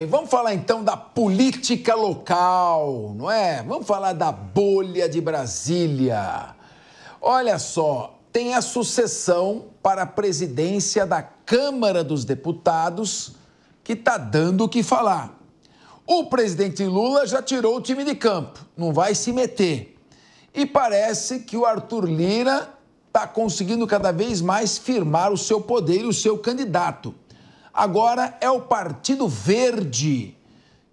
Vamos falar então da política local, não é? Vamos falar da bolha de Brasília. Olha só, tem a sucessão para a presidência da Câmara dos Deputados que está dando o que falar. O presidente Lula já tirou o time de campo, não vai se meter. E parece que o Arthur Lira está conseguindo cada vez mais firmar o seu poder e o seu candidato. Agora é o Partido Verde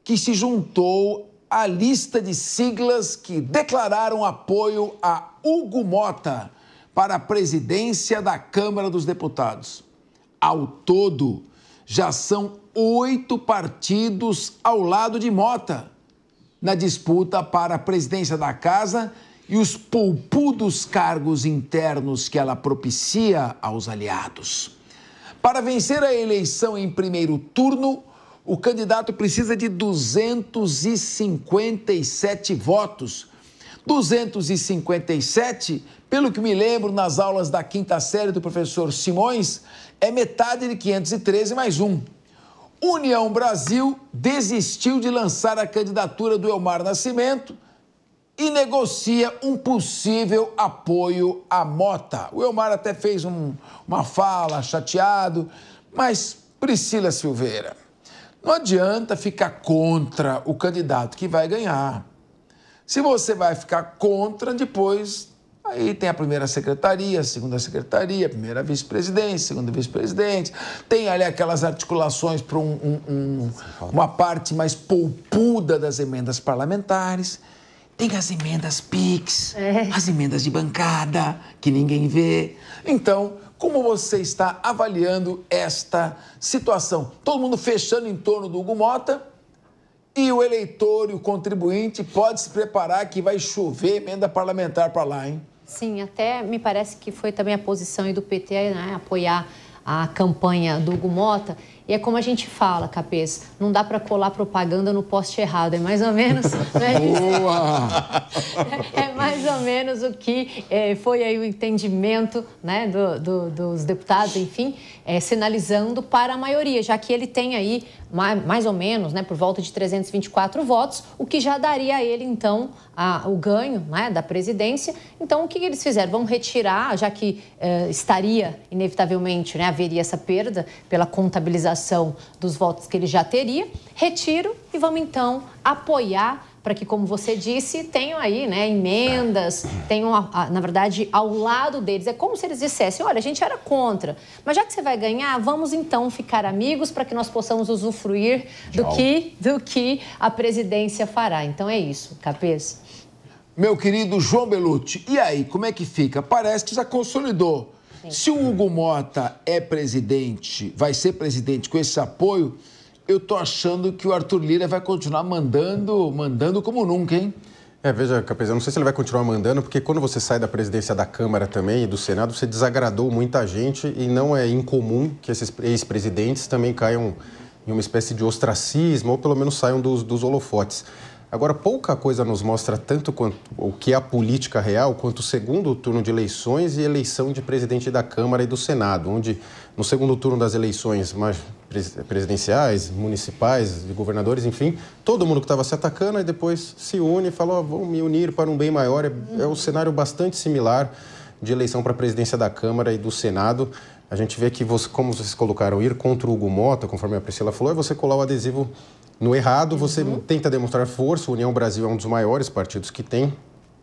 que se juntou à lista de siglas que declararam apoio a Hugo Motta para a presidência da Câmara dos Deputados. Ao todo, já são 8 partidos ao lado de Motta na disputa para a presidência da Casa e os poupudos cargos internos que ela propicia aos aliados. Para vencer a eleição em primeiro turno, o candidato precisa de 257 votos. 257, pelo que me lembro nas aulas da quinta série do professor Simões, é metade de 513 mais um. União Brasil desistiu de lançar a candidatura do Elmar Nascimento e negocia um possível apoio a Motta. O Elmar até fez uma fala chateado, mas Priscila Silveira, não adianta ficar contra o candidato que vai ganhar. Se você vai ficar contra, depois aí tem a primeira secretaria, a segunda secretaria, a primeira vice-presidência, segunda vice-presidente, tem ali aquelas articulações para uma parte mais poupuda das emendas parlamentares. Tem as emendas PIX, as emendas de bancada, que ninguém vê. Então, como você está avaliando esta situação? Todo mundo fechando em torno do Hugo Motta e o eleitor e o contribuinte pode se preparar que vai chover emenda parlamentar para lá, hein? Sim, até me parece que foi também a posição aí do PT, né, apoiar a campanha do Hugo Motta. E é como a gente fala, Capês, não dá para colar propaganda no poste errado, é mais ou menos... Né? Boa! É mais ou menos o que foi aí o entendimento, né, dos deputados, enfim, sinalizando para a maioria, já que ele tem aí mais ou menos, né, por volta de 324 votos, o que já daria a ele, então, o ganho, né, da presidência. Então, o que eles fizeram? Vão retirar, já que estaria, inevitavelmente, né, haveria essa perda pela contabilização dos votos que ele já teria, retiro e vamos então apoiar para que, como você disse, tenham aí, né, emendas, tenham, na verdade, ao lado deles. É como se eles dissessem, olha, a gente era contra, mas já que você vai ganhar, vamos então ficar amigos para que nós possamos usufruir do que a presidência fará. Então é isso, Capês. Meu querido João Belutti, e aí, como é que fica? Parece que já consolidou. Se o Hugo Motta é presidente, vai ser presidente com esse apoio, eu tô achando que o Arthur Lira vai continuar mandando como nunca, hein? Veja, Capês, eu não sei se ele vai continuar mandando, porque quando você sai da presidência da Câmara também e do Senado, você desagradou muita gente e não é incomum que esses ex-presidentes também caiam em uma espécie de ostracismo ou pelo menos saiam dos holofotes. Agora, pouca coisa nos mostra tanto quanto o que é a política real, quanto o segundo turno de eleições e eleição de presidente da Câmara e do Senado, onde no segundo turno das eleições presidenciais, municipais, de governadores, enfim, todo mundo que estava se atacando, aí depois se une e fala, vamos me unir para um bem maior. É um cenário bastante similar de eleição para a presidência da Câmara e do Senado. A gente vê que, como vocês colocaram, ir contra o Hugo Motta, conforme a Priscila falou, é você colar o adesivo no errado, você tenta demonstrar força. O União Brasil é um dos maiores partidos que tem,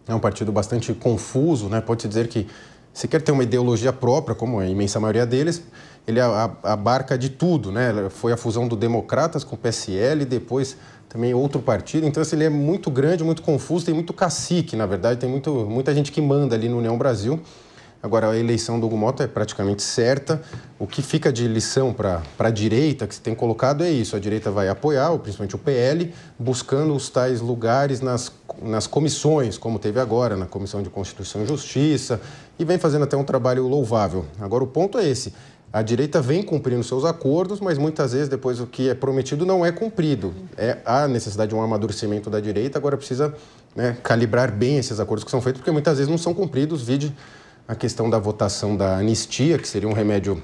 é um partido bastante confuso, né? Pode-se dizer que sequer tem uma ideologia própria, como a imensa maioria deles, ele abarca de tudo, né? Foi a fusão do Democratas com o PSL, depois também outro partido, então assim, ele é muito grande, muito confuso, tem muito cacique, na verdade, tem muita gente que manda ali no União Brasil. Agora, a eleição do Hugo Motta é praticamente certa. O que fica de lição para a direita, que se tem colocado, é isso. A direita vai apoiar, principalmente o PL, buscando os tais lugares nas comissões, como teve agora, na Comissão de Constituição e Justiça, e vem fazendo até um trabalho louvável. Agora, o ponto é esse. A direita vem cumprindo seus acordos, mas muitas vezes depois o que é prometido não é cumprido. Há necessidade de um amadurecimento da direita, agora precisa, né, calibrar bem esses acordos que são feitos, porque muitas vezes não são cumpridos, vide a questão da votação da anistia, que seria um remédio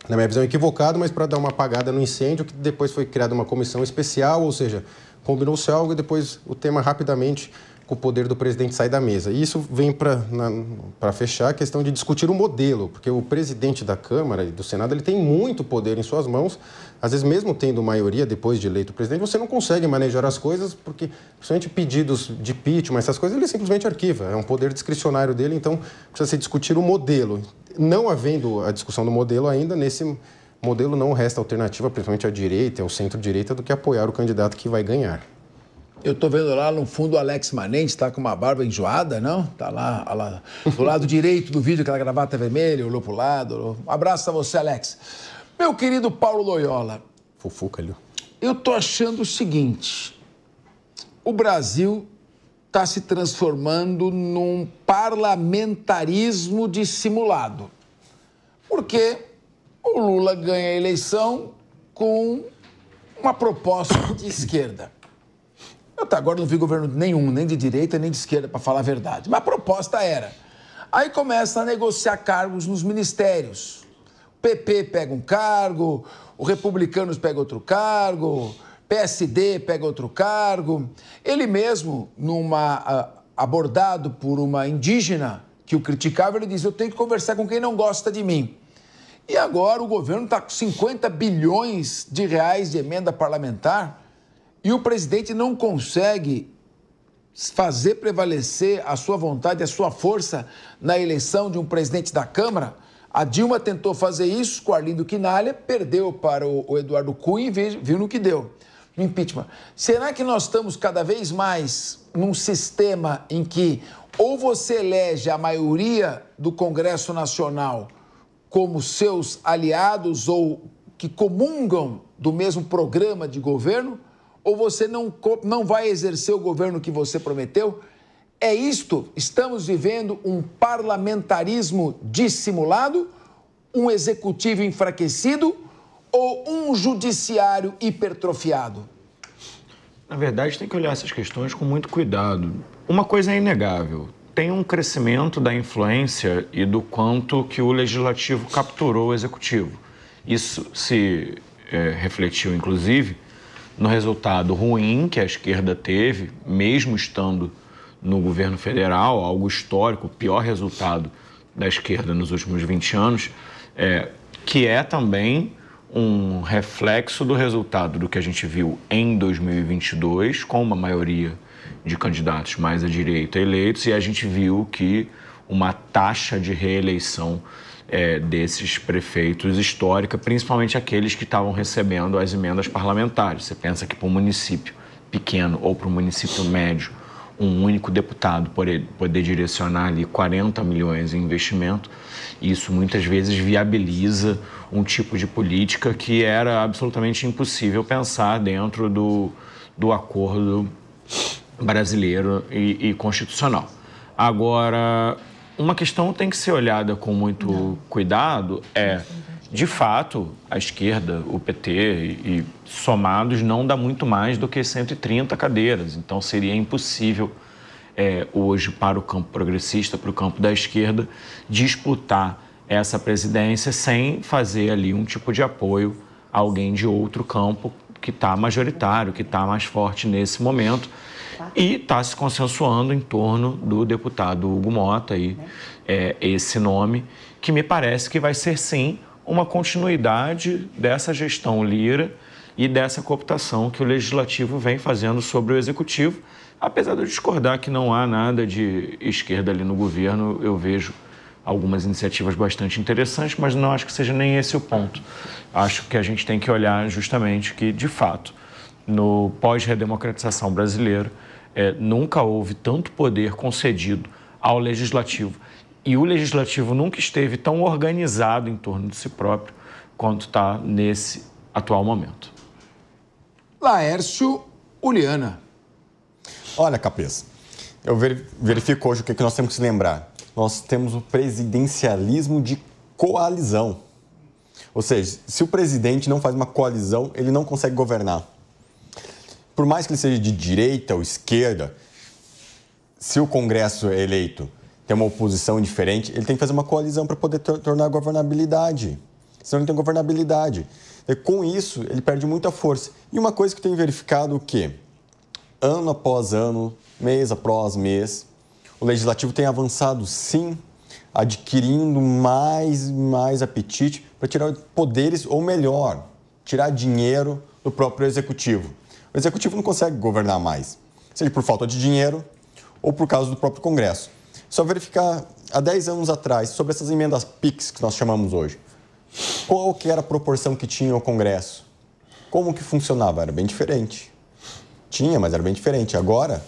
na minha visão, equivocado, mas para dar uma apagada no incêndio, que depois foi criada uma comissão especial, ou seja, combinou-se algo e depois o tema rapidamente com o poder do presidente sai da mesa. E isso vem para fechar a questão de discutir o modelo, porque o presidente da Câmara e do Senado ele tem muito poder em suas mãos. Às vezes, mesmo tendo maioria depois de eleito o presidente, você não consegue manejar as coisas, porque, principalmente pedidos de impeachment, essas coisas, ele simplesmente arquiva. É um poder discricionário dele, então precisa se discutir o modelo. Não havendo a discussão do modelo ainda, nesse modelo não resta alternativa, principalmente à direita, ao centro-direita, do que apoiar o candidato que vai ganhar. Eu tô vendo lá no fundo o Alex Manente, tá com uma barba enjoada, não? Tá lá do lado direito do vídeo, aquela gravata vermelha, olhou pro lado. Um abraço a você, Alex. Meu querido Paulo Loyola. Fofuca ali. Eu tô achando o seguinte, o Brasil está se transformando num parlamentarismo dissimulado. Porque o Lula ganha a eleição com uma proposta de esquerda. Eu até agora não vi governo nenhum, nem de direita, nem de esquerda, para falar a verdade. Mas a proposta era. Aí começa a negociar cargos nos ministérios. O PP pega um cargo, o Republicanos pega outro cargo, PSD pega outro cargo. Ele mesmo, abordado por uma indígena que o criticava, ele diz, eu tenho que conversar com quem não gosta de mim. E agora o governo está com 50 bilhões de reais de emenda parlamentar e o presidente não consegue fazer prevalecer a sua vontade, a sua força na eleição de um presidente da Câmara. A Dilma tentou fazer isso com o Arlindo Quinalha, perdeu para o Eduardo Cunha e viu no que deu, no impeachment. Será que nós estamos cada vez mais num sistema em que ou você elege a maioria do Congresso Nacional como seus aliados ou que comungam do mesmo programa de governo, ou você não vai exercer o governo que você prometeu? É isto? Estamos vivendo um parlamentarismo dissimulado, um executivo enfraquecido ou um judiciário hipertrofiado? Na verdade, tem que olhar essas questões com muito cuidado. Uma coisa é inegável. Tem um crescimento da influência e do quanto que o legislativo capturou o executivo. Isso se refletiu, inclusive, no resultado ruim que a esquerda teve, mesmo estando no governo federal, algo histórico, o pior resultado da esquerda nos últimos 20 anos, que é também um reflexo do resultado do que a gente viu em 2022, com uma maioria de candidatos mais à direita eleitos, e a gente viu que uma taxa de reeleição desses prefeitos histórica, principalmente aqueles que estavam recebendo as emendas parlamentares. Você pensa que para um município pequeno ou para um município médio, um único deputado poder direcionar ali 40 milhões em investimento, isso muitas vezes viabiliza um tipo de política que era absolutamente impossível pensar dentro do acordo brasileiro e constitucional. Agora, uma questão tem que ser olhada com muito cuidado de fato, a esquerda, o PT e somados não dá muito mais do que 130 cadeiras. Então, seria impossível hoje para o campo progressista, para o campo da esquerda, disputar essa presidência sem fazer ali um tipo de apoio a alguém de outro campo que está majoritário, que está mais forte nesse momento. E está se consensuando em torno do deputado Hugo Mota, esse nome, que me parece que vai ser, sim, uma continuidade dessa gestão Lira e dessa cooptação que o Legislativo vem fazendo sobre o Executivo. Apesar de eu discordar que não há nada de esquerda ali no governo, eu vejo algumas iniciativas bastante interessantes, mas não acho que seja nem esse o ponto. Acho que a gente tem que olhar justamente que, de fato, no pós-redemocratização brasileira, nunca houve tanto poder concedido ao Legislativo. E o Legislativo nunca esteve tão organizado em torno de si próprio quanto está nesse atual momento. Laércio Uliana. Olha, Capês, eu verifico hoje o que nós temos que lembrar. Nós temos o presidencialismo de coalizão. Ou seja, se o presidente não faz uma coalizão, ele não consegue governar. Por mais que ele seja de direita ou esquerda, se o Congresso é eleito tem uma oposição diferente, ele tem que fazer uma coalizão para poder tornar a governabilidade. senão ele tem governabilidade. E com isso, ele perde muita força. E uma coisa que tem verificado o quê? Ano após ano, mês após mês, o Legislativo tem avançado, sim, adquirindo mais apetite para tirar poderes, ou melhor, tirar dinheiro do próprio Executivo. O Executivo não consegue governar mais, seja por falta de dinheiro ou por causa do próprio Congresso. Só verificar há 10 anos atrás, sobre essas emendas PIX que nós chamamos hoje, qual que era a proporção que tinha o Congresso? Como que funcionava? Era bem diferente. Tinha, mas era bem diferente. Agora,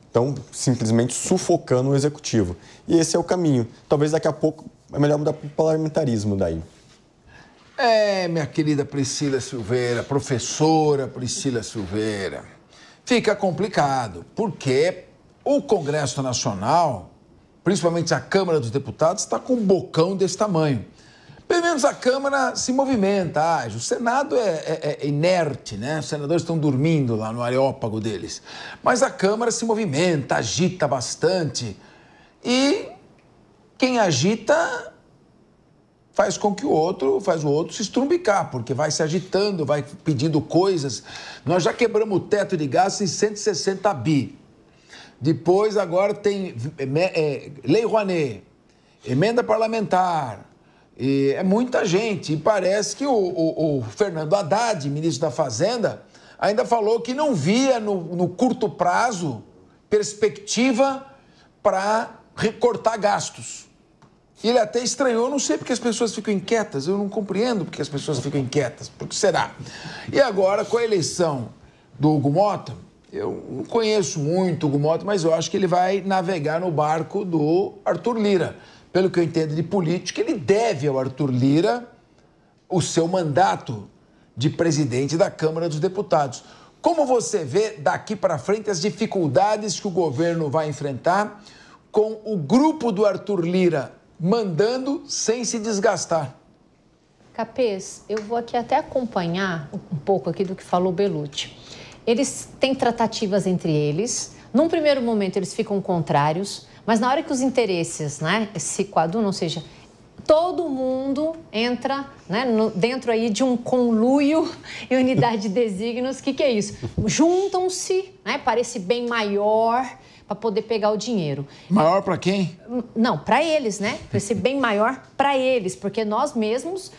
estão simplesmente sufocando o Executivo. E esse é o caminho. Talvez daqui a pouco é melhor mudar para o parlamentarismo daí. Minha querida Priscila Silveira, professora Priscila Silveira, fica complicado, porque o Congresso Nacional, principalmente a Câmara dos Deputados, está com um bocão desse tamanho. Pelo menos a Câmara se movimenta, o Senado é inerte, né? Os senadores estão dormindo lá no areópago deles. Mas a Câmara se movimenta, agita bastante. E quem agita faz com que o outro se estrumbicar, porque vai se agitando, vai pedindo coisas. Nós já quebramos o teto de gastos em 160 bi. Depois, agora tem Lei Rouanet, emenda parlamentar. E é muita gente. E parece que o Fernando Haddad, ministro da Fazenda, ainda falou que não via no curto prazo perspectiva para recortar gastos. E ele até estranhou, não sei porque as pessoas ficam inquietas, eu não compreendo porque as pessoas ficam inquietas, por que será? E agora, com a eleição do Hugo Mota, eu não conheço muito o Hugo Mota, mas eu acho que ele vai navegar no barco do Arthur Lira. Pelo que eu entendo de política, ele deve ao Arthur Lira o seu mandato de presidente da Câmara dos Deputados. Como você vê daqui para frente as dificuldades que o governo vai enfrentar com o grupo do Arthur Lira mandando sem se desgastar? Capês, eu vou aqui até acompanhar um pouco aqui do que falou o Bellucci. Eles têm tratativas entre eles. Num primeiro momento, eles ficam contrários. Mas na hora que os interesses, né, se coadunam, ou seja, todo mundo entra, né, dentro aí de um conluio e unidade de desígnios. O que é isso? Juntam-se, né, para esse bem maior, para poder pegar o dinheiro. Maior para quem? Não, para eles, né? Para esse bem maior para eles, porque nós mesmos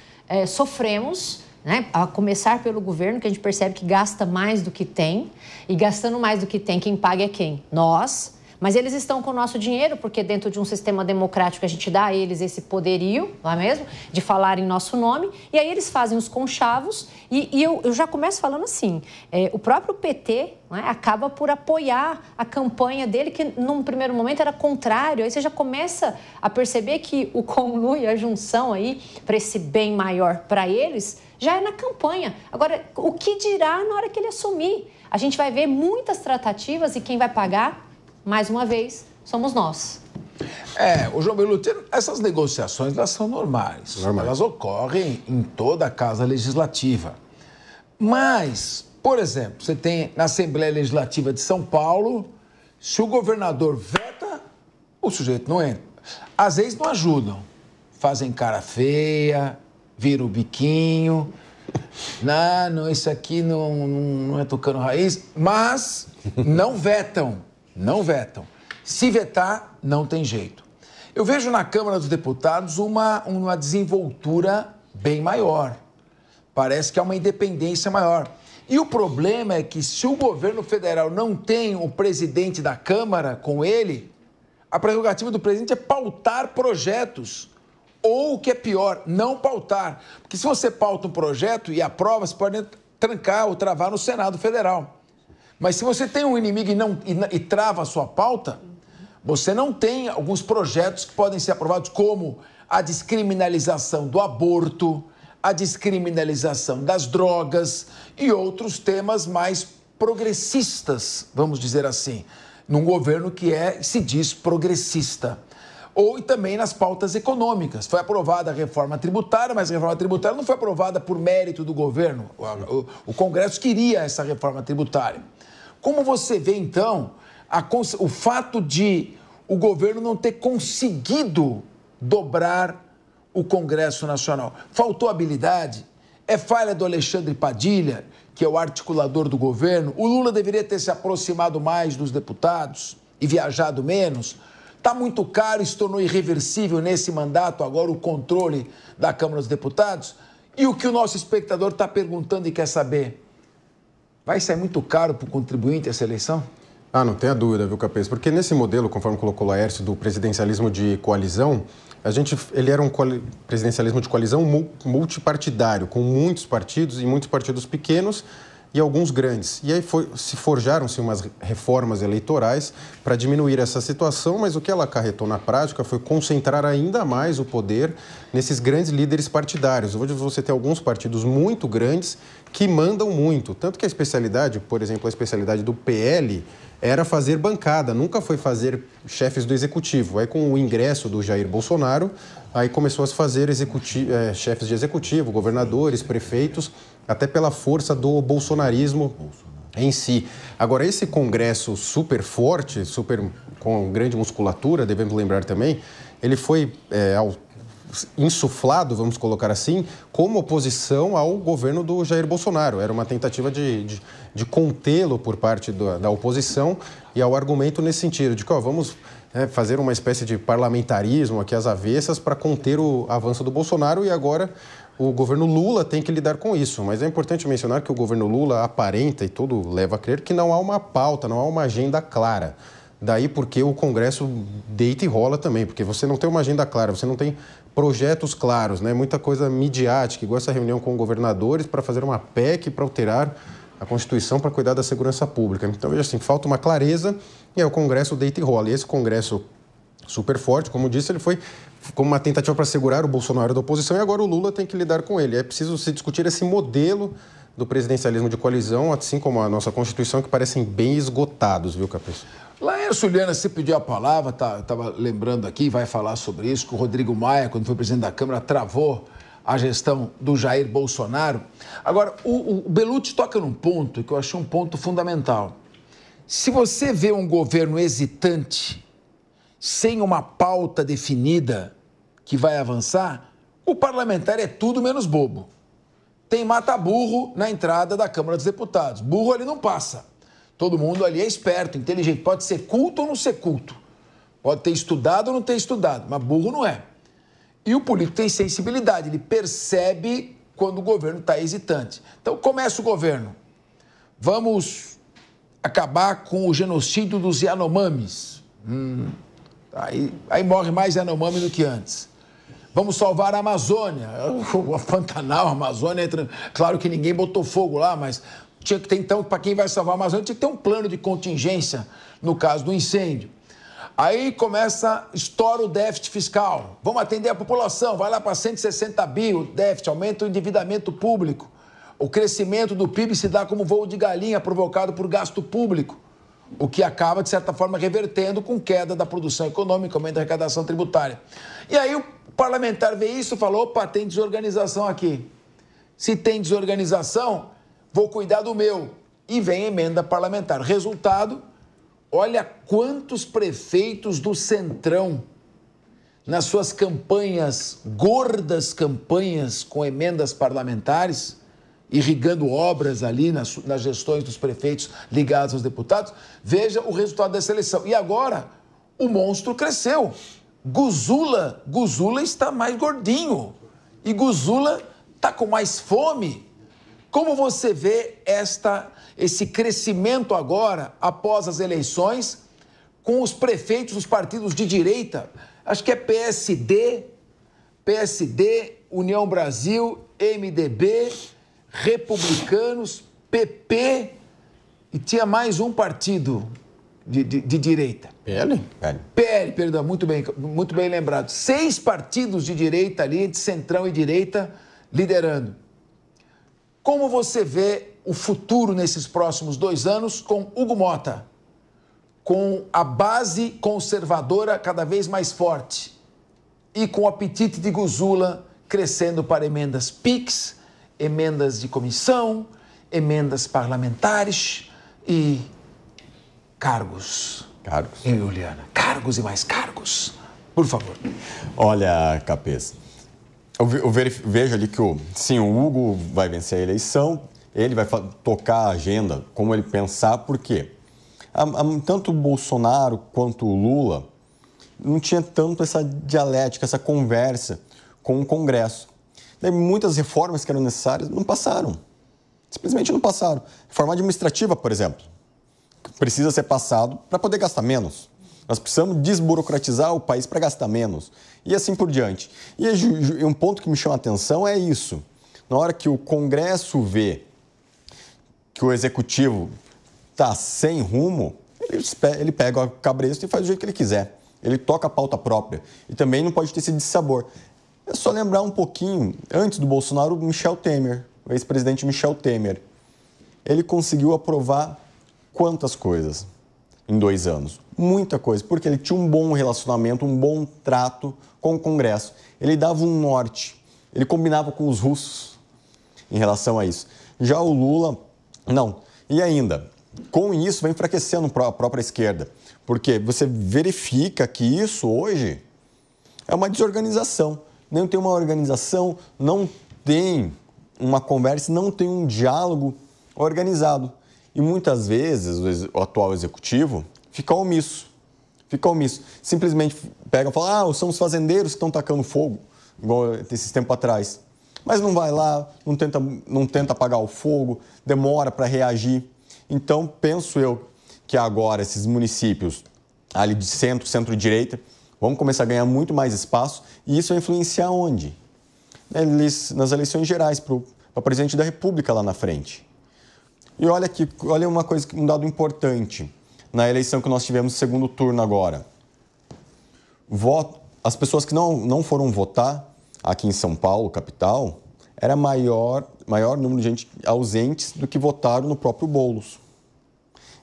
sofremos, né, a começar pelo governo, que a gente percebe que gasta mais do que tem, e gastando mais do que tem, quem paga é quem? Nós. Mas eles estão com o nosso dinheiro, porque dentro de um sistema democrático a gente dá a eles esse poderio, não é mesmo? De falar em nosso nome. E aí eles fazem os conchavos. E eu já começo falando assim, o próprio PT, né, acaba por apoiar a campanha dele, que num primeiro momento era contrário. Aí você já começa a perceber que o conluio, a junção aí, para esse bem maior para eles, já é na campanha. Agora, o que dirá na hora que ele assumir? A gente vai ver muitas tratativas e quem vai pagar, mais uma vez, somos nós. O João Bellucci, essas negociações, elas são normais. Elas ocorrem em toda a casa legislativa. Mas, por exemplo, você tem na Assembleia Legislativa de São Paulo, se o governador veta, o sujeito não entra. Às vezes não ajudam. Fazem cara feia, viram o biquinho. Não, isso aqui não é tocando raiz. Mas não vetam. Não vetam. Se vetar, não tem jeito. Eu vejo na Câmara dos Deputados uma desenvoltura bem maior. Parece que há uma independência maior. E o problema é que se o governo federal não tem o presidente da Câmara com ele, a prerrogativa do presidente é pautar projetos. Ou, o que é pior, não pautar. Porque se você pauta um projeto e aprova, você pode trancar ou travar no Senado Federal. Mas se você tem um inimigo e trava a sua pauta, você não tem alguns projetos que podem ser aprovados, como a descriminalização do aborto, a descriminalização das drogas e outros temas mais progressistas, vamos dizer assim, num governo que se diz progressista. Ou também nas pautas econômicas. Foi aprovada a reforma tributária, mas a reforma tributária não foi aprovada por mérito do governo. O Congresso queria essa reforma tributária. Como você vê, então, o fato de o governo não ter conseguido dobrar o Congresso Nacional? Faltou habilidade? É falha do Alexandre Padilha, que é o articulador do governo? O Lula deveria ter se aproximado mais dos deputados e viajado menos? Está muito caro e se tornou irreversível nesse mandato agora o controle da Câmara dos Deputados? E o que o nosso espectador está perguntando e quer saber? Vai sair muito caro para o contribuinte essa eleição? Ah, não tenha dúvida, viu, Capês? Porque nesse modelo, conforme colocou o Laércio, do presidencialismo de coalizão, ele era um presidencialismo de coalizão multipartidário, com muitos partidos e muitos partidos pequenos e alguns grandes. E aí forjaram-se umas reformas eleitorais para diminuir essa situação, mas o que ela acarretou na prática foi concentrar ainda mais o poder nesses grandes líderes partidários. Hoje você tem alguns partidos muito grandes que mandam muito. Tanto que a especialidade, por exemplo, a especialidade do PL era fazer bancada, nunca foi fazer chefes do executivo. Aí com o ingresso do Jair Bolsonaro, aí começou a se fazer chefes de executivo, governadores, prefeitos, até pela força do bolsonarismo em si. Agora, esse congresso super forte, com grande musculatura, devemos lembrar também, ele foi insuflado, vamos colocar assim, como oposição ao governo do Jair Bolsonaro. Era uma tentativa de contê-lo por parte da oposição e ao argumento nesse sentido, de que vamos fazer uma espécie de parlamentarismo aqui às avessas para conter o avanço do Bolsonaro e agora o governo Lula tem que lidar com isso. Mas é importante mencionar que o governo Lula aparenta, e tudo leva a crer, que não há uma pauta, não há uma agenda clara. Daí porque o Congresso deita e rola também, porque você não tem uma agenda clara, você não tem projetos claros, né? Muita coisa midiática, igual essa reunião com governadores para fazer uma PEC para alterar a Constituição para cuidar da segurança pública. Então, veja assim, falta uma clareza e aí o Congresso deita e rola. E esse Congresso super forte, como disse, ele foi como uma tentativa para segurar o Bolsonaro da oposição e agora o Lula tem que lidar com ele. É preciso se discutir esse modelo do presidencialismo de coalizão, assim como a nossa Constituição, que parecem bem esgotados, viu, Capês? Laércio Liana, você pediu a palavra, estava lembrando aqui, vai falar sobre isso, que o Rodrigo Maia, quando foi presidente da Câmara, travou a gestão do Jair Bolsonaro. Agora, o Bellucci toca num ponto que eu achei um ponto fundamental. Se você vê um governo hesitante, sem uma pauta definida que vai avançar, o parlamentar é tudo menos bobo. Tem mata-burro na entrada da Câmara dos Deputados. Burro ali não passa. Todo mundo ali é esperto, inteligente. Pode ser culto ou não ser culto. Pode ter estudado ou não ter estudado, mas burro não é. E o político tem sensibilidade, ele percebe quando o governo está hesitante. Então começa o governo. Vamos acabar com o genocídio dos Yanomamis. Aí morre mais Yanomami do que antes. Vamos salvar a Amazônia. O Pantanal, a Amazônia, claro que ninguém botou fogo lá, mas tinha que ter, então, para quem vai salvar a Amazônia, tinha que ter um plano de contingência no caso do incêndio. Aí estoura o déficit fiscal. Vamos atender a população, vai lá para 160 bi o déficit, aumenta o endividamento público. O crescimento do PIB se dá como voo de galinha provocado por gasto público, o que acaba, de certa forma, revertendo com queda da produção econômica, aumento da arrecadação tributária. E aí o parlamentar vê isso e falou, opa, tem desorganização aqui. Se tem desorganização, vou cuidar do meu. E vem a emenda parlamentar. Resultado, olha quantos prefeitos do Centrão, nas suas campanhas, gordas campanhas com emendas parlamentares, irrigando obras ali nas gestões dos prefeitos ligados aos deputados, veja o resultado dessa eleição. E agora, o monstro cresceu. Guzula está mais gordinho. E Guzula está com mais fome. Como você vê esse crescimento agora, após as eleições, com os prefeitos dos partidos de direita? Acho que é PSD, União Brasil, MDB, Republicanos, PP e tinha mais um partido de direita. PL? PL, perdão, muito bem lembrado. 6 partidos de direita ali, de centrão e direita, liderando. Como você vê o futuro nesses próximos 2 anos com Hugo Mota? Com a base conservadora cada vez mais forte e com o apetite de Guzula crescendo para emendas PIX, emendas de comissão, emendas parlamentares e cargos. Cargos. Juliana, cargos e mais cargos. Por favor. Olha, Capês, Eu vejo ali que sim, o Hugo vai vencer a eleição, ele vai tocar a agenda como ele pensar, por quê? Tanto o Bolsonaro quanto o Lula não tinha tanto essa dialética, essa conversa com o Congresso. Daí, muitas reformas que eram necessárias não passaram. Simplesmente não passaram. Reforma administrativa, por exemplo, precisa ser passado para poder gastar menos. Nós precisamos desburocratizar o país para gastar menos. E assim por diante. E um ponto que me chama a atenção é isso. Na hora que o Congresso que o Executivo está sem rumo, ele pega a cabresto e faz do jeito que ele quiser. Ele toca a pauta própria. E também não pode ter esse dissabor. É só lembrar um pouquinho, antes do Bolsonaro, o Michel Temer, o ex-presidente Michel Temer. Ele conseguiu aprovar quantas coisas em 2 anos? Muita coisa, porque ele tinha um bom relacionamento, um bom trato com o Congresso. Ele dava um norte, ele combinava com os russos em relação a isso. Já o Lula, não. E ainda, com isso, vai enfraquecendo a própria esquerda, porque você verifica que isso hoje é uma desorganização. Não tem uma organização, não tem uma conversa, não tem um diálogo organizado. E muitas vezes o atual executivo fica omisso. Simplesmente pega e fala, são os fazendeiros que estão tacando fogo, igual esses tempos atrás. Mas não vai lá, não tenta apagar o fogo, demora para reagir. Então, penso eu que agora esses municípios ali de centro-direita, vão começar a ganhar muito mais espaço e isso vai influenciar onde? Nas eleições gerais, para presidente da República lá na frente. E olha um dado importante na eleição que nós tivemos no segundo turno agora. As pessoas que não foram votar aqui em São Paulo, capital, era maior número de gente ausentes do que votaram no próprio Boulos.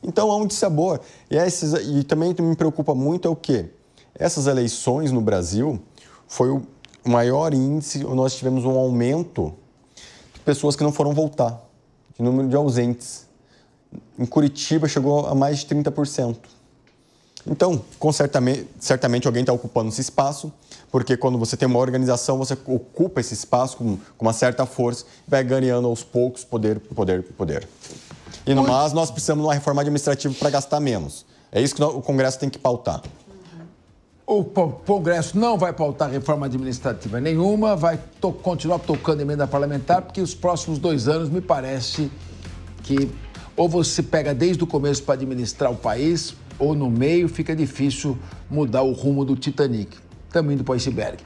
Então há um dissabor. E também me preocupa muito é o quê? Essas eleições no Brasil foi o maior índice, nós tivemos um aumento de pessoas que não foram votar, de número de ausentes. Em Curitiba chegou a mais de 30%. Então, certamente alguém está ocupando esse espaço, porque quando você tem uma organização, você ocupa esse espaço com uma certa força e vai ganhando aos poucos poder. Mas nós precisamos de uma reforma administrativa para gastar menos. É isso que o Congresso tem que pautar. O Congresso não vai pautar reforma administrativa nenhuma, vai continuar tocando emenda parlamentar, porque os próximos 2 anos me parece que ou você pega desde o começo para administrar o país, ou no meio fica difícil mudar o rumo do Titanic. Estamos indo para o iceberg.